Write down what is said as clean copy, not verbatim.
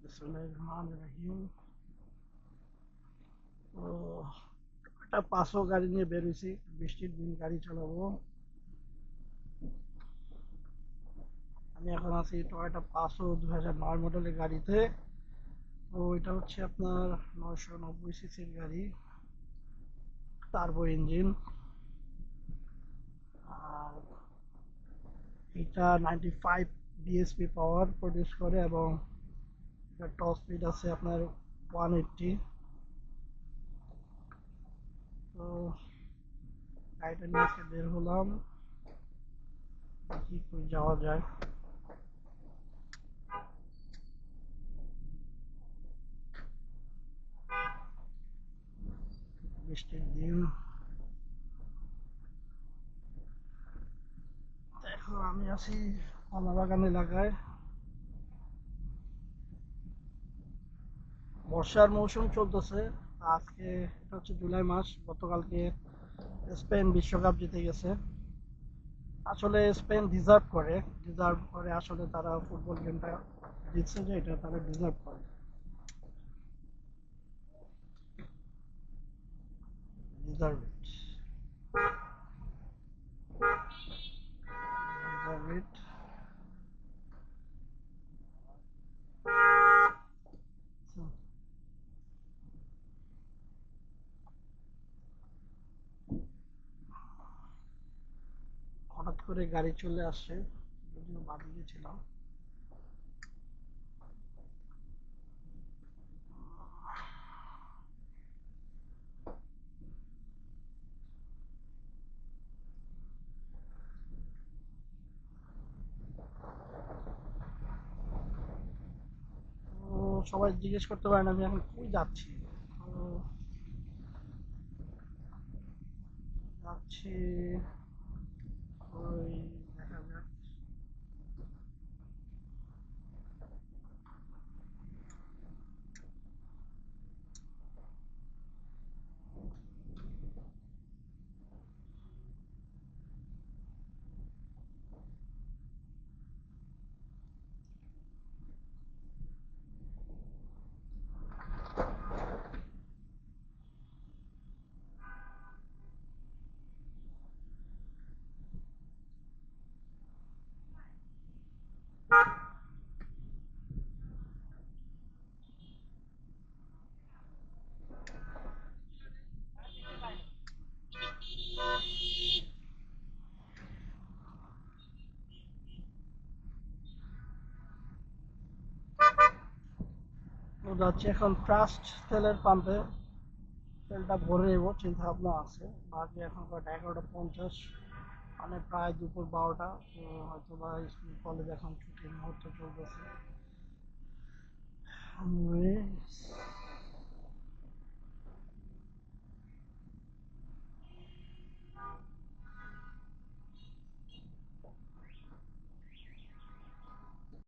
বিসমিল্লাহিররহমানিররহিম। তো একটা পাঁচশো গাড়ি নিয়ে বেরোইছি, বৃষ্টির দিন গাড়ি চালাবো। আমি এখন আছি টয়োটা পাঁচশো 2009 মডেলের গাড়িতে। তো এটা হচ্ছে আপনার 990 সিসির গাড়ি, টার্বো ইঞ্জিন। আর এটা 95 বিএসপি পাওয়ার প্রডিউস করে এবং এটা টপ স্পিড আছে আপনার 180। তো গাড়িটা নিয়ে আজকে বের হলাম, দেখি কই যাওয়া যায়। বৃষ্টির দিন, এখন আমি আছি কলাবাগান এলাকায়। বর্ষার মৌসুম চলতেছে। আজকে এটা হচ্ছে জুলাই মাস, গতকালকে স্পেন বিশ্বকাপ জিতে গেছে। আসলে স্পেন ডিজার্ভ করে আসলে তারা ফুটবল গেমটা জিতছে, যে এটা তারা ডিজার্ভ করে। ডিজার্ভ ইট, ডিজার্ভ ইট। হঠাৎ করে গাড়ি চলে আসছে, যদিও বাদিকে ছিলাম। তো সবাই জিজ্ঞেস করতে পারেন আমি এখন কই যাচ্ছি। তো যাচ্ছি ওই, দেখা যাক। তো যাচ্ছি এখন ট্রাস্ট তেলের পাম্পে, তেলটা ভরে নেব চিন্তা ভাবনা আছে। বাকি এখন কয়টা 11টা 50, মানে প্রায় দুপুর 12টা। তো হয়তো বা স্কুল কলেজ এখন ছুটির মুহূর্ত চলতেছে।